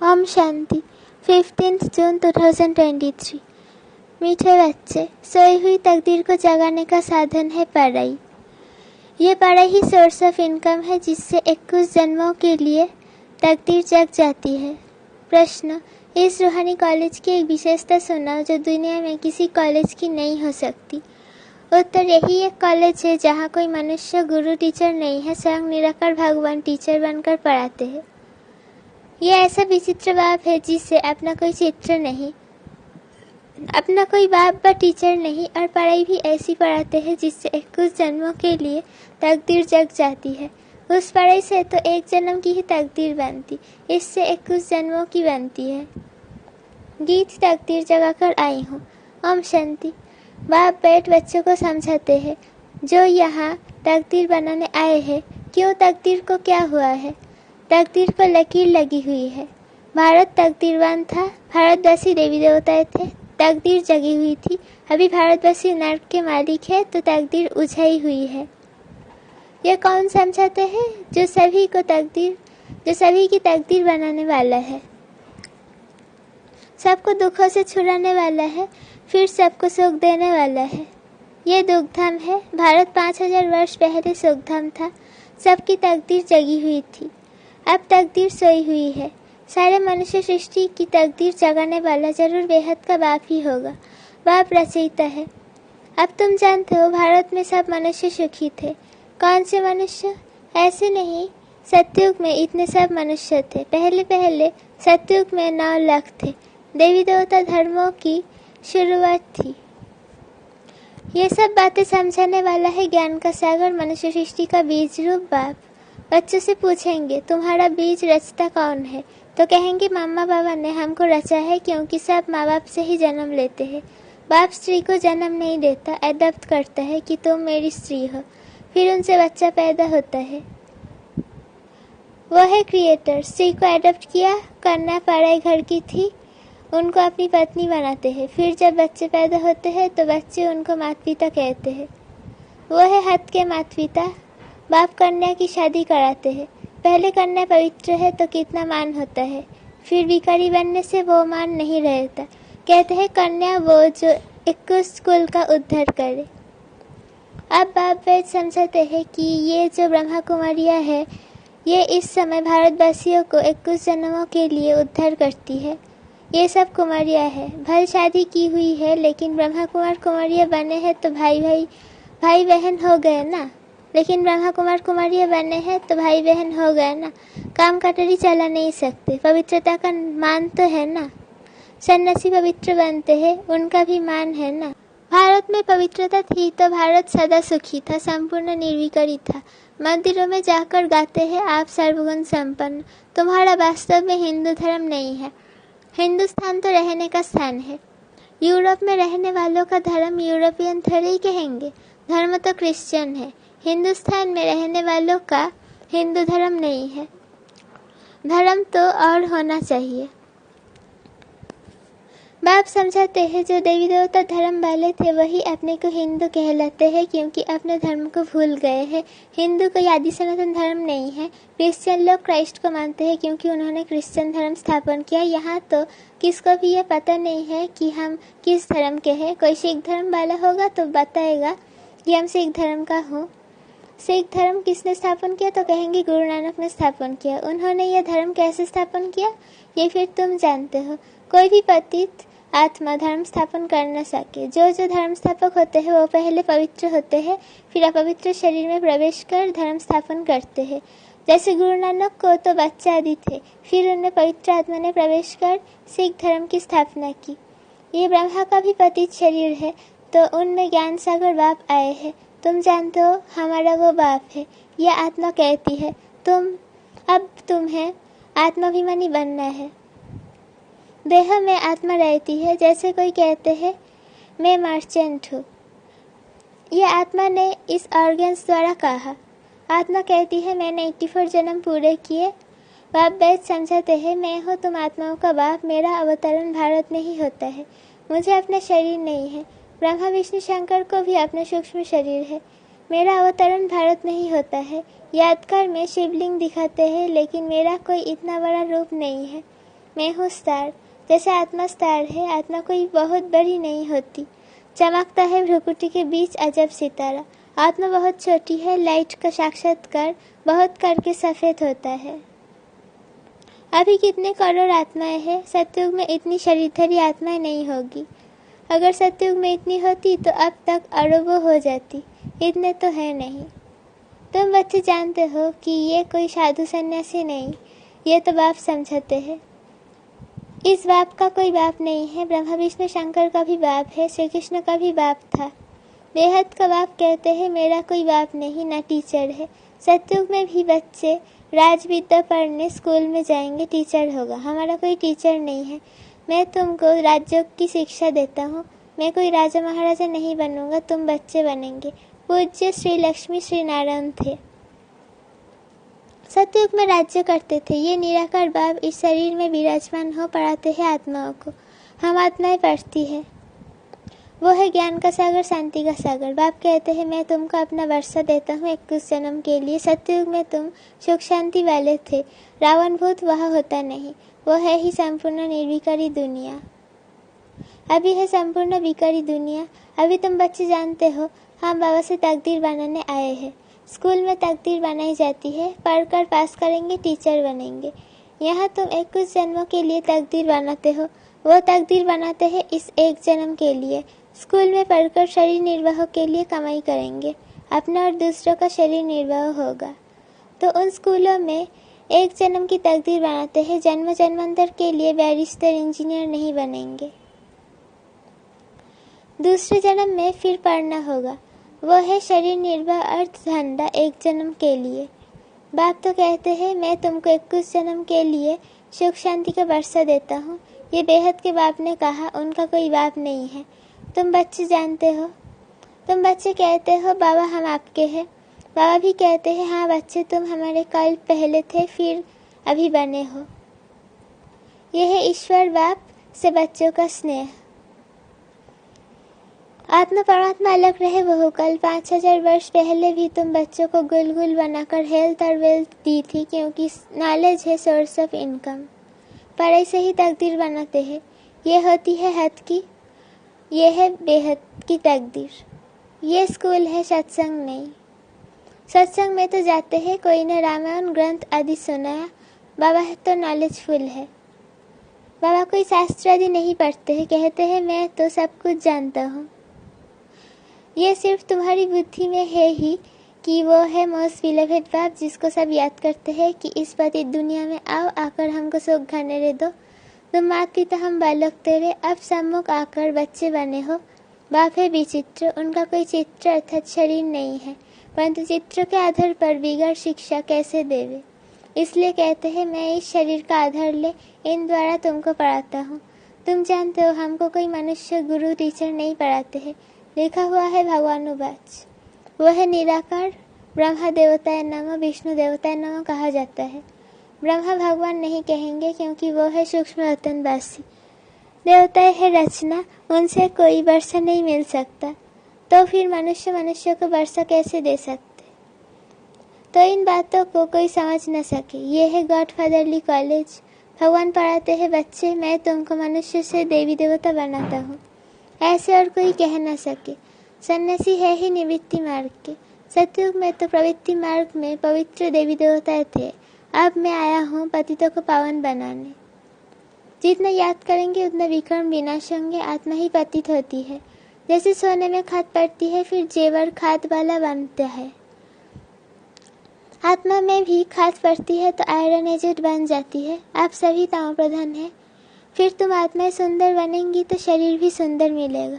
ओम शांति 15 जून 2023। मीठे बच्चे, सोई हुई तकदीर को जगाने का साधन है पढ़ाई। ये पढ़ाई ही सोर्स ऑफ इनकम है जिससे 21 जन्मों के लिए तकदीर जग जाती है। प्रश्न, इस रूहानी कॉलेज की एक विशेषता सुनाओ जो दुनिया में किसी कॉलेज की नहीं हो सकती। उत्तर, यही एक कॉलेज है जहाँ कोई मनुष्य गुरु टीचर नहीं है, स्वयं निराकार भगवान टीचर बनकर पढ़ाते हैं। ये ऐसा विचित्र बाप है जिससे अपना कोई चित्र नहीं, अपना कोई बाप व टीचर नहीं, और पढ़ाई भी ऐसी पढ़ाते हैं जिससे 21 जन्मों के लिए तकदीर जग जाती है। उस पढ़ाई से तो एक जन्म की ही तकदीर बनती, इससे 21 जन्मों की बनती है। गीत तकदीर जगाकर आई हूँ। ओम शांति। बाप बैठ बच्चों को समझाते हैं जो यहाँ तकदीर बनाने आए हैं, क्यों तकदीर को क्या हुआ है। तकदीर को लकीर लगी हुई है। भारत तकदीरवान था, भारतवासी देवी देवताएं थे, तकदीर जगी हुई थी। अभी भारतवासी नर्क के मालिक है तो तकदीर उझाई हुई है। ये कौन समझाते हैं? जो सभी की तकदीर बनाने वाला है, सबको दुखों से छुड़ाने वाला है, फिर सबको सुख देने वाला है। ये दुखधाम है। भारत 5000 वर्ष पहले सुखधाम था। सबकी तकदीर जगी हुई थी, अब तकदीर सोई हुई है। सारे मनुष्य सृष्टि की तकदीर जगाने वाला जरूर बेहद का बाप ही होगा। बाप रचयिता है। अब तुम जानते हो भारत में सब मनुष्य सुखी थे। कौन से मनुष्य? ऐसे नहीं, सतयुग में इतने सब मनुष्य थे। पहले सतयुग में 9 लाख थे। देवी देवता धर्मों की शुरुआत थी। ये सब बातें समझाने वाला है ज्ञान का सागर, मनुष्य सृष्टि का बीज रूप बाप। बच्चों से पूछेंगे तुम्हारा बीज रचता कौन है, तो कहेंगे मामा बाबा ने हमको रचा है, क्योंकि सब माँ बाप से ही जन्म लेते हैं। बाप स्त्री को जन्म नहीं देता, एडॉप्ट करता है कि तुम मेरी स्त्री हो, फिर उनसे बच्चा पैदा होता है। वो है क्रिएटर। स्त्री को एडॉप्ट किया, कन्या पराई घर की थी, उनको अपनी पत्नी बनाते हैं। फिर जब बच्चे पैदा होते हैं तो बच्चे उनको माता पिता कहते हैं। वो है हद के माता पिता। बाप कन्या की शादी कराते हैं। पहले कन्या पवित्र है तो कितना मान होता है, फिर भिखारी बनने से वो मान नहीं रहता। कहते हैं कन्या वो जो 21 कुल का उद्धार करे। अब बाप वैद समझाते हैं कि ये जो ब्रह्मा कुमारियाँ है, ये इस समय भारतवासियों को 21 जन्मों के लिए उद्धार करती है। ये सब कुमारियाँ है, भले शादी की हुई है, लेकिन ब्रह्मा कुमार कुमारियाँ बने हैं तो भाई बहन हो गए ना। लेकिन ब्रह्मा कुमार कुमारियाँ बने हैं तो भाई बहन हो गए ना। काम कटोरी चला नहीं सकते, पवित्रता का मान तो है ना। सन्यासी पवित्र बनते हैं, उनका भी मान है ना। भारत में पवित्रता थी तो भारत सदा सुखी था, संपूर्ण निर्विकारी था। मंदिरों में जाकर गाते हैं आप सर्वगुण संपन्न। तुम्हारा वास्तव में हिंदू धर्म नहीं है। हिंदुस्तान तो रहने का स्थान है। यूरोप में रहने वालों का धर्म यूरोपियन धर्म ही कहेंगे, धर्म तो क्रिश्चियन है। हिंदुस्तान में रहने वालों का हिंदू धर्म नहीं है। धर्म तो और होना चाहिए। बाप समझाते हैं जो देवी देवता धर्म वाले थे वही अपने को हिंदू कहलाते हैं, क्योंकि अपने धर्म को भूल गए हैं। हिंदू कोई आदि सनातन धर्म नहीं है। क्रिश्चियन लोग क्राइस्ट को मानते हैं क्योंकि उन्होंने क्रिश्चियन धर्म स्थापन किया। यहाँ तो किसको भी ये पता नहीं है कि हम किस धर्म के हैं। कोई सिख धर्म वाला होगा तो बताएगा कि हम सिख धर्म का हूँ। सिख धर्म किसने स्थापन किया, तो कहेंगे गुरु नानक ने स्थापन किया। उन्होंने यह धर्म कैसे स्थापन किया, ये फिर तुम जानते हो। कोई भी पतित आत्मा धर्म स्थापन कर न सके। जो धर्म स्थापक होते हैं वो पहले पवित्र होते हैं, फिर अपवित्र शरीर में प्रवेश कर धर्म स्थापन करते हैं। जैसे गुरु नानक को तो बच्चे आदि थे, फिर उनमें पवित्र आत्मा ने प्रवेश कर सिख धर्म की स्थापना की। ये ब्रह्मा का भी पतित शरीर है, तो उनमें ज्ञान सागर बाप आए हैं। तुम जानते हो हमारा वो बाप है। यह आत्मा कहती है तुम्हें आत्माभिमानी बनना है। देह में आत्मा रहती है। जैसे कोई कहते हैं मैं मर्चेंट हूँ, यह आत्मा ने इस ऑर्गन्स द्वारा कहा। आत्मा कहती है मैंने 84 जन्म पूरे किए। बाप बैद समझाते हैं मैं हूँ तुम आत्माओं का बाप। मेरा अवतरण भारत में ही होता है। मुझे अपना शरीर नहीं है। ब्रह्मा विष्णु शंकर को भी अपना सूक्ष्म शरीर है। मेरा अवतरण भारत में ही होता है। यादगार में शिवलिंग दिखाते हैं, लेकिन मेरा कोई इतना बड़ा रूप नहीं है। मैं हूँ स्टार। जैसे आत्मा स्टार है, आत्मा कोई बहुत बड़ी नहीं होती। चमकता है भ्रुकुटी के बीच अजब सितारा। आत्मा बहुत छोटी है, लाइट का साक्षात्कार बहुत करके सफ़ेद होता है। अभी कितने करोड़ आत्माएं हैं। सतयुग में इतनी शरीरधारी आत्माएं नहीं होगी। अगर सतयुग में इतनी होती तो अब तक अरबों हो जाती। इतने तो है नहीं। तुम बच्चे जानते हो कि ये कोई साधु सन्यासी नहीं, ये तो बाप समझते हैं। इस बाप का कोई बाप नहीं है। ब्रह्मा विष्णु शंकर का भी बाप है, श्री कृष्ण का भी बाप था। बेहद का बाप कहते हैं मेरा कोई बाप नहीं, ना टीचर है। सतयुग में भी बच्चे राजविद्या पढ़ने स्कूल में जाएंगे, टीचर होगा। हमारा कोई टीचर नहीं है। मैं तुमको राजयोग की शिक्षा देता हूँ। मैं कोई राजा महाराजा नहीं बनूंगा, तुम बच्चे बनेंगे। पूज्य श्री लक्ष्मी श्री नारायण थे। सतयुग में राज्य करते थे। ये निराकार बाप इस शरीर में विराजमान हो पढ़ाते हैं आत्माओं को। हम आत्माएं पढ़ती है। वो है ज्ञान का सागर, शांति का सागर। बाप कहते हैं मैं तुमको अपना वर्षा देता हूँ 21 जन्म के लिए। सतयुग में तुम सुख शांति वाले थे। रावण भूत वह होता नहीं, वो है ही संपूर्ण निर्विकारी दुनिया। अभी है संपूर्ण विकारी दुनिया। अभी तुम बच्चे जानते हो हम बाबा से तकदीर बनाने आए हैं। स्कूल में तकदीर बनाई जाती है, पढ़कर पास करेंगे, टीचर बनेंगे। यहाँ तुम 21 जन्मों के लिए तकदीर बनाते हो। वो तकदीर बनाते हैं इस एक जन्म के लिए। स्कूल में पढ़कर शरीर निर्वाह के लिए कमाई करेंगे, अपना और दूसरों का शरीर निर्वाह होगा। तो उन स्कूलों में एक जन्म की तकदीर बनाते हैं, जन्म जन्मांतर के लिए बैरिस्टर इंजीनियर नहीं बनेंगे। दूसरे जन्म में फिर पढ़ना होगा, वो है शरीर निर्वाह अर्थ धंधा एक जन्म के लिए। बाप तो कहते हैं मैं तुमको 21 जन्म के लिए सुख शांति का वर्षा देता हूँ। ये बेहद के बाप ने कहा, उनका कोई बाप नहीं है। तुम बच्चे जानते हो। तुम बच्चे कहते हो बाबा हम आपके हैं। बाबा भी कहते हैं हाँ बच्चे तुम हमारे कल पहले थे, फिर अभी बने हो। यह है ईश्वर बाप से बच्चों का स्नेह। आत्मा परमात्मा अलग रहे वो कल 5000 वर्ष पहले भी तुम बच्चों को गुलगुल बनाकर हेल्थ और वेल्थ दी थी, क्योंकि नॉलेज है सोर्स ऑफ इनकम। पर ऐसे ही तकदीर बनाते हैं। ये होती है हद की, ये है बेहद की तकदीर। ये स्कूल है, सत्संग नहीं। सत्संग में तो जाते हैं, कोई ने रामायण ग्रंथ आदि सुनाया। बाबा है तो नॉलेजफुल है। बाबा कोई शास्त्र आदि नहीं पढ़ते हैं, कहते हैं मैं तो सब कुछ जानता हूँ। ये सिर्फ तुम्हारी बुद्धि में है ही कि वो है मोस्ट बिलवेड बाप, जिसको सब याद करते हैं कि इस पतित दुनिया में आओ, आकर हमको सुख घनेरे दो। तुम माँ की तो हम बालक तेरे, अब सम्मुख आकर बच्चे बने हो। बाप है विचित्र, उनका कोई चित्र अर्थात शरीर नहीं है, परंतु चित्र के आधार पर बिगड़ शिक्षा कैसे देवे। इसलिए कहते हैं मैं इस शरीर का आधार ले इन द्वारा तुमको पढ़ाता हूँ। तुम जानते हो हमको कोई मनुष्य गुरु टीचर नहीं पढ़ाते हैं। लिखा हुआ है भगवानुवाच। वो है निराकार। ब्रह्मा देवताय नमः, विष्णु देवताय नमः कहा जाता है। ब्रह्मा भगवान नहीं कहेंगे क्योंकि वो है सूक्ष्म रतनवासी। देवताएं है रचना, उनसे कोई वर्षा नहीं मिल सकता। तो फिर मनुष्य को वर्षा कैसे दे सकते। तो इन बातों को कोई समझ न सके। ये है गॉडफादरली कॉलेज। भगवान पढ़ाते हैं बच्चे मैं तुमको मनुष्य से देवी देवता बनाता हूँ, ऐसे और कोई कह न सके। सन्यासी है ही निवृत्ति मार्ग के। सतयुग में तो प्रवृत्ति मार्ग में पवित्र देवी देवता थे। अब मैं आया हूँ पतितों को पावन बनाने। जितना याद करेंगे उतना विक्रम विनाश होंगे। आत्मा ही पतित होती है। जैसे सोने में खाद पड़ती है, फिर जेवर खाद वाला बनता है। आत्मा में भी खाद पड़ती है तो आयरन एजेड बन जाती है। आप सभी ताम प्रधान है। फिर तुम आत्माएं सुंदर बनेंगी तो शरीर भी सुंदर मिलेगा।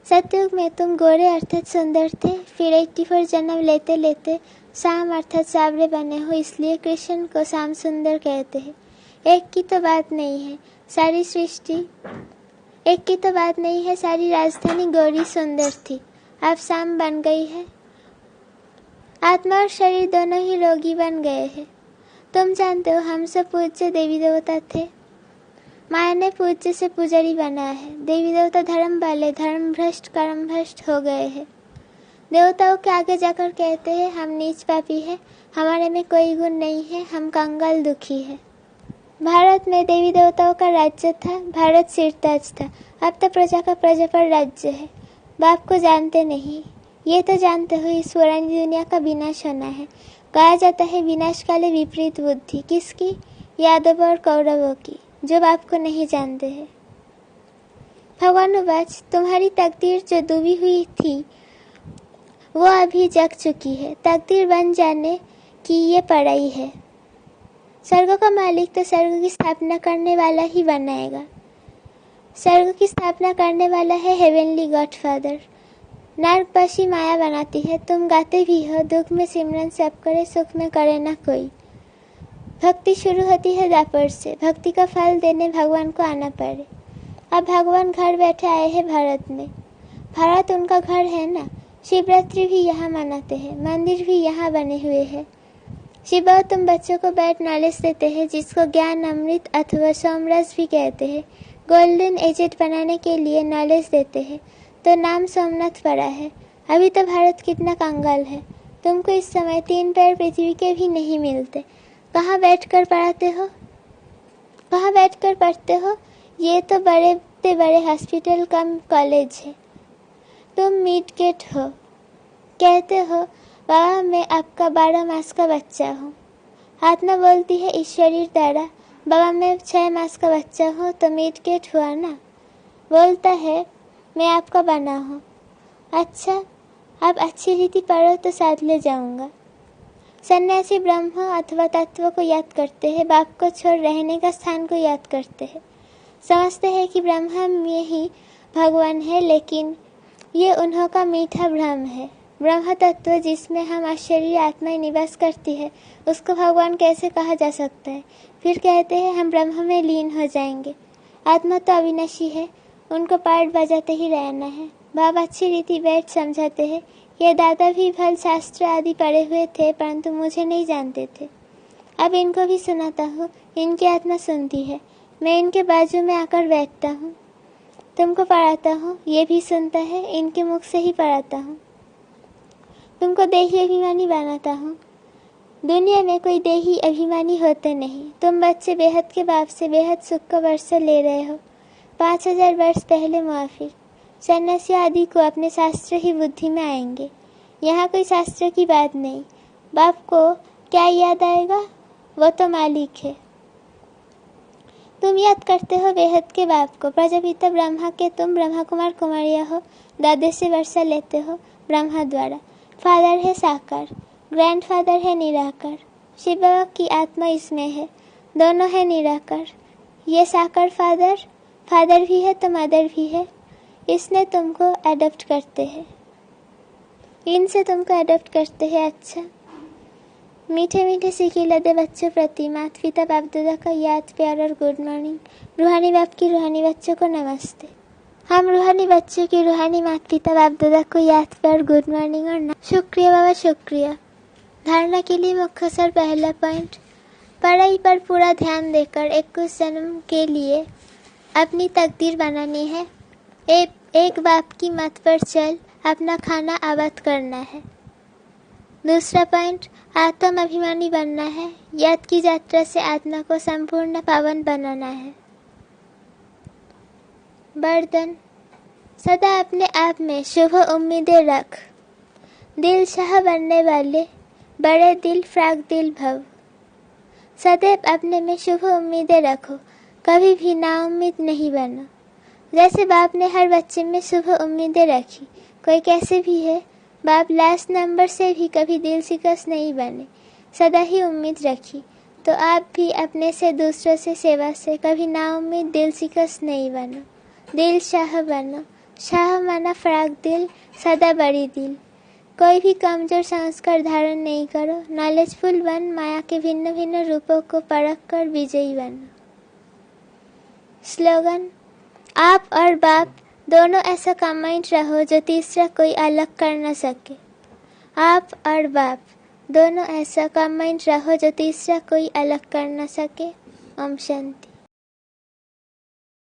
सतयुग में तुम गोरे अर्थात सुंदर थे, फिर 84 जन्म लेते लेते शाम अर्थात सावरे बने हो, इसलिए कृष्ण को शाम सुंदर कहते हैं। एक की तो बात नहीं है सारी सृष्टि, एक की तो बात नहीं है सारी राजधानी गौरी सुंदर थी, अब शाम बन गई है। आत्मा और शरीर दोनों ही रोगी बन गए हैं। तुम जानते हो हम सब पूज्य देवी देवता थे। माया ने पूज्य से पुजारी बनाया है। देवी देवता धर्म वाले धर्म भ्रष्ट कर्म भ्रष्ट हो गए हैं। देवताओं के आगे जाकर कहते हैं हम नीच पापी है, हमारे में कोई गुण नहीं है, हम कंगाल दुखी है। भारत में देवी देवताओं का राज्य था, भारत सिरताज था। अब तो प्रजा का प्रजा पर राज्य है। बाप को जानते नहीं, ये तो जानते हो इस पुरानी दुनिया का विनाश होना है। कहा जाता है विनाश काले विपरीत बुद्धि। किसकी? यादवों और कौरवों की, जो बाप को नहीं जानते हैं। भगवानुवाच, तुम्हारी तकदीर जो डूबी हुई थी वो अभी जग चुकी है। तकदीर बन जाने की ये पड़ाई है। स्वर्ग का मालिक तो स्वर्ग की स्थापना करने वाला ही बनाएगा। स्वर्ग की स्थापना करने वाला है हेवनली गॉडफादर। नरकपशी माया बनाती है। तुम गाते भी हो, दुख में सिमरन सब करे, सुख में करे ना कोई। भक्ति शुरू होती है द्वापर से। भक्ति का फल देने भगवान को आना पड़े। अब भगवान घर बैठे आए हैं भारत में। भारत उनका घर है ना। शिवरात्रि भी यहाँ मनाते हैं, मंदिर भी यहाँ बने हुए हैं। शिव, तुम बच्चों को बैठ नॉलेज देते हैं, जिसको ज्ञान अमृत अथवा सोमरस भी कहते हैं। गोल्डन एजेट बनाने के लिए नॉलेज देते हैं, तो नाम सोमनाथ पड़ा है। अभी तो भारत कितना कंगाल है। तुमको इस समय 3 पैर पृथ्वी के भी नहीं मिलते। कहाँ बैठकर पढ़ाते हो? कहाँ बैठकर पढ़ते हो? ये तो बड़े से बड़े हॉस्पिटल कम कॉलेज है। तुम मिडकेट हो, कहते हो बाबा मैं आपका 12 मास का बच्चा हूँ। आत्मा बोलती है इस शरीर द्वारा, बाबा मैं 6 मास का बच्चा हूँ, तो मिडकेट हुआ ना। बोलता है मैं आपका बना हूँ। अच्छा, आप अच्छी रीति पढ़ो तो साथ ले जाऊँगा। सन्यासी ब्रह्म अथवा तत्व को याद करते हैं, बाप को छोड़ रहने का स्थान को याद करते हैं। समझते हैं कि ब्रह्म में ही भगवान है, लेकिन ये उन्हों का मीठा भ्रम है। ब्रह्म तत्व जिसमें हम आश्चर्य आत्माएं निवास करती है, उसको भगवान कैसे कहा जा सकता है? फिर कहते हैं हम ब्रह्म में लीन हो जाएंगे। आत्मा तो अविनाशी है, उनको पाठ बजाते ही रहना है। बाबा अच्छी रीति बैठ समझाते हैं। ये दादा भी भल शास्त्र आदि पढ़े हुए थे, परंतु मुझे नहीं जानते थे। अब इनको भी सुनाता हूँ, इनकी आत्मा सुनती है। मैं इनके बाजू में आकर बैठता हूँ, तुमको पढ़ाता हूँ, ये भी सुनता है, इनके मुख से ही पढ़ाता हूँ। तुमको देही अभिमानी बनाता हूँ। दुनिया में कोई देही अभिमानी होते नहीं। तुम बच्चे बेहद के बाप से बेहद सुख का वर्षा ले रहे हो। 5000 वर्ष पहले मुआफिर सन्यासी आदि को अपने शास्त्र ही बुद्धि में आएंगे। यहाँ कोई शास्त्र की बात नहीं। बाप को क्या याद आएगा? वो तो मालिक है। तुम याद करते हो बेहद के बाप को। प्रजापिता ब्रह्मा के तुम ब्रह्मा कुमार कुमारिया हो। दादे से वर्षा लेते हो ब्रह्मा द्वारा। फादर है साकार, ग्रैंडफादर है निराकार। शिव बाबा की आत्मा इसमें है, दोनों है निराकार। ये साकार फादर भी है तो मदर भी है। इसने तुमको अडॉप्ट करते हैं, इनसे तुमको अडॉप्ट करते हैं। अच्छा, मीठे मीठे सीखी लदे बच्चों प्रति माता पिता बाप दादा का याद प्यार और गुड मॉर्निंग। रूहानी बाप की रूहानी बच्चों को नमस्ते। हम रूहानी बच्चों की रूहानी माता पिता बाप दादा को याद प्यार गुड मॉर्निंग और शुक्रिया बाबा शुक्रिया। धारणा के लिए मुख्य सर पहला पॉइंट, पढ़ाई पर पूरा ध्यान देकर 21 जन्म के लिए अपनी तकदीर बनानी है। एक बाप की मत पर चल अपना खाना आबाद करना है। दूसरा पॉइंट, आत्म अभिमानी बनना है। याद की यात्रा से आत्मा को संपूर्ण पावन बनाना है। वरदान, सदा अपने आप में शुभ उम्मीदें रख। दिल शाह बनने वाले बड़े दिल फ्राक दिल भव। सदैव अपने में शुभ उम्मीदें रखो, कभी भी नाउम्मीद नहीं बनो। जैसे बाप ने हर बच्चे में शुभ उम्मीदें रखी, कोई कैसे भी है, बाप लास्ट नंबर से भी कभी दिल शिकस्त नहीं बने, सदा ही उम्मीद रखी। तो आप भी अपने से दूसरों से सेवा से कभी नाउम्मीद दिल शिकस्त नहीं बनो। दिल शाह बनो। शाह माना फ्राक दिल, सदा बड़ी दिल। कोई भी कमजोर संस्कार धारण नहीं करो। नॉलेजफुल बन, माया के भिन्न भिन्न रूपों को परख कर विजयी बनो। स्लोगन, आप और बाप दोनों ऐसा कंबाइंड रहो जो तीसरा कोई अलग कर न सके। आप और बाप दोनों ऐसा कंबाइंड रहो जो तीसरा कोई अलग कर न सके। ओम शांति।